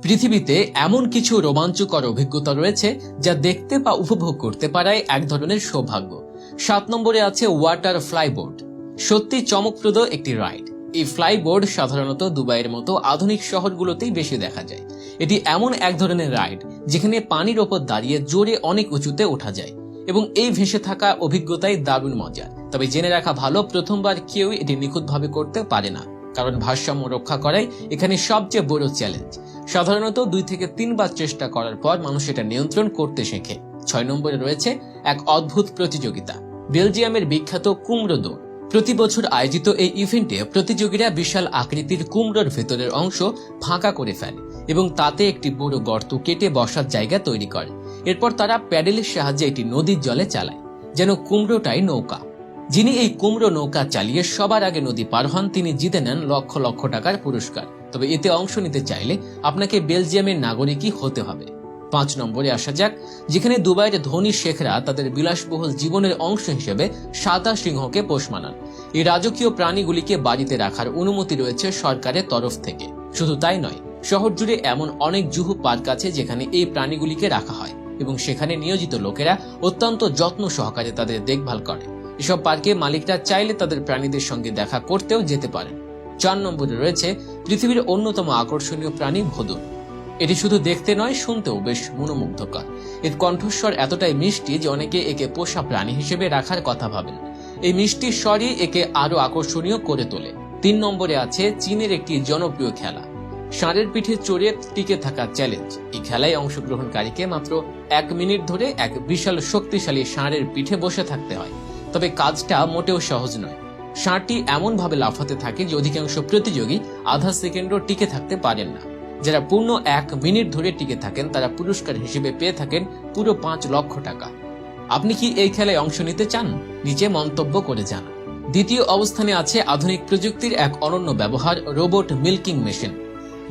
পৃথিবীতে এমন কিছু রোমাঞ্চকর অভিজ্ঞতা রয়েছে যা দেখতে বা উপভোগ করতে পারায় এক ধরনের সৌভাগ্য। 7 নম্বরে আছে ওয়াটার ফ্লাইবোর্ড। সত্যি চমকপ্রদ একটি রাইড। এই ফ্লাইবোর্ড সাধারণত দুবাইয়ের মতো আধুনিক শহরগুলোতেই বেশি দেখা যায়। এটি এমন এক ধরনের রাইড যেখানে পানির ওপর দাঁড়িয়ে জোরে অনেক উঁচুতে ওঠা যায় এবং এই ভেসে থাকা অভিজ্ঞতাই দারুণ মজা। তবে জেনে রাখা ভালো, প্রথমবার কেউ এটি নিখুঁতভাবে করতে পারে না, কারণ ভারসাম্য রক্ষা করাই এখানে সবচেয়ে বড় চ্যালেঞ্জ। সাধারণত 2 থেকে 3 বার চেষ্টা করার পর মানুষ এটা নিয়ন্ত্রণ করতে শেখে। 6 নম্বরে রয়েছে এক অদ্ভুত প্রতিযোগিতা, বেলজিয়ামের বিখ্যাত কুমড়ো দৌড়। প্রতি বছর আয়োজিত এই ইভেন্টে প্রতিযোগীরা বিশাল আকৃতির কুমড়োর ভেতরের অংশ ফাঁকা করে ফেলে এবং তাতে একটি বড় গর্ত কেটে বসার জায়গা তৈরি করে। এরপর তারা প্যাডেলের সাহায্যে এটি নদীর জলে চালায়, যেন কুমড়োটাই নৌকা। যিনি এই কুমড়ো নৌকা চালিয়ে সবার আগে নদী পার হন, তিনি জিতে নেন লক্ষ লক্ষ টাকার পুরস্কার। তবে এতে অংশ নিতে চাইলে আপনাকে বেলজিয়ামের নাগরিকই হতে হবে। 5 নম্বরে আসা যাক, যেখানে দুবাইয়ের ধনী শেখরা তাদের বিলাসবহুল জীবনের অংশ হিসেবে সাদা সিংহকে পোষ মানান। এই রাজকীয় প্রাণীগুলিকে বাড়িতে রাখার অনুমতি রয়েছে সরকারের তরফ থেকে। শুধু তাই নয়, শহর জুড়ে এমন অনেক জুহু পার্ক আছে যেখানে এই প্রাণীগুলিকে রাখা হয় এবং সেখানে নিয়োজিত লোকেরা অত্যন্ত যত্ন সহকারে তাদের দেখভাল করে। এসব পার্কে মালিকরা চাইলে তাদের প্রাণীদের সঙ্গে দেখা করতেও যেতে পারেন। 4 নম্বরে রয়েছে পৃথিবীর অন্যতম আকর্ষণীয় প্রাণী ভোঁদড়। এটি শুধু দেখতে নয়, শুনতেও বেশ মনোমুগ্ধকর। এর কণ্ঠস্বর এতটাই মিষ্টি যে অনেকে একে পোষা প্রাণী হিসেবে রাখার কথা ভাবেন। এই মিষ্টি স্বরই একে আরো আকর্ষণীয় করে তোলে। 3 নম্বরে আছে চীনের একটি জনপ্রিয় খেলা, ষাঁড়ের পিঠে চড়ে টিকে থাকা চ্যালেঞ্জ। এই খেলায় অংশগ্রহণকারীকে মাত্র 1 মিনিট ধরে এক বিশাল শক্তিশালী ষাঁড়ের পিঠে বসে থাকতে হয়। তবে কাজটা মোটেও সহজ নয়। ষাঁড়টি এমন ভাবে লাফাতে থাকে যে অধিকাংশ প্রতিযোগী আধা সেকেন্ডও টিকে থাকতে পারেন না। যারা পূর্ণ 1 মিনিট ধরে টিকে থাকেন তারা পুরস্কার হিসেবে পেয়ে থাকেন পুরো 5 লক্ষ টাকা। আপনি কি এই খেলায় অংশ নিতে চান? নিচে মন্তব্য করে জানান। দ্বিতীয় অবস্থানে আছে আধুনিক প্রযুক্তির এক অনন্য ব্যবহার, রোবট মিল্কিং মেশিন।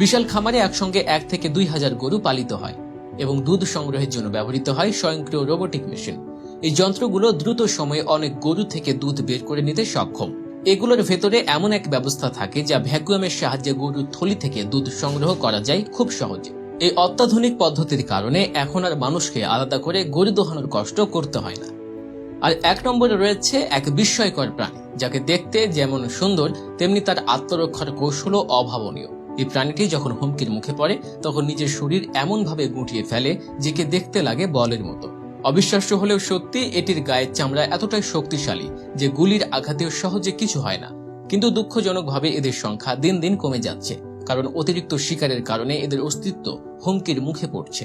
বিশাল খামারে একসঙ্গে 1 থেকে 2,000 গরু পালিত হয় এবং দুধ সংগ্রহের জন্য ব্যবহৃত হয় স্বয়ংক্রিয় রোবোটিক মেশিন। এই যন্ত্রগুলো দ্রুত সময়ে অনেক গরু থেকে দুধ বের করে নিতে সক্ষম। এগুলোর ভেতরে এমন এক ব্যবস্থা থাকে যা ভ্যাকুয়ামের সাহায্যে গরুর থলি থেকে দুধ সংগ্রহ করা যায় খুব সহজে। এই অত্যাধুনিক পদ্ধতির কারণে এখন আর মানুষকে আলাদা করে গরু দোহানোর কষ্ট করতে হয় না। আর 1 নম্বরে রয়েছে এক বিস্ময়কর প্রাণী, যাকে দেখতে যেমন সুন্দর তেমনি তার আত্মরক্ষার কৌশলও অভাবনীয়। এই প্রাণীটি যখন হুমকির মুখে পড়ে তখন নিজের শরীর এমন ভাবে গুটিয়ে ফেলে যে কে দেখতে লাগে বলের মতো। অবিশ্বাস্য হলেও সত্যি, এটির গায়ের চামড়া এতটাই শক্তিশালী যে গুলির আঘাতেও সহজে কিছু হয় না। কিন্তু দুঃখজনকভাবে এদের সংখ্যা দিন দিন কমে যাচ্ছে, কারণ অতিরিক্ত শিকারের কারণে এদের অস্তিত্ব হুমকির মুখে পড়ছে।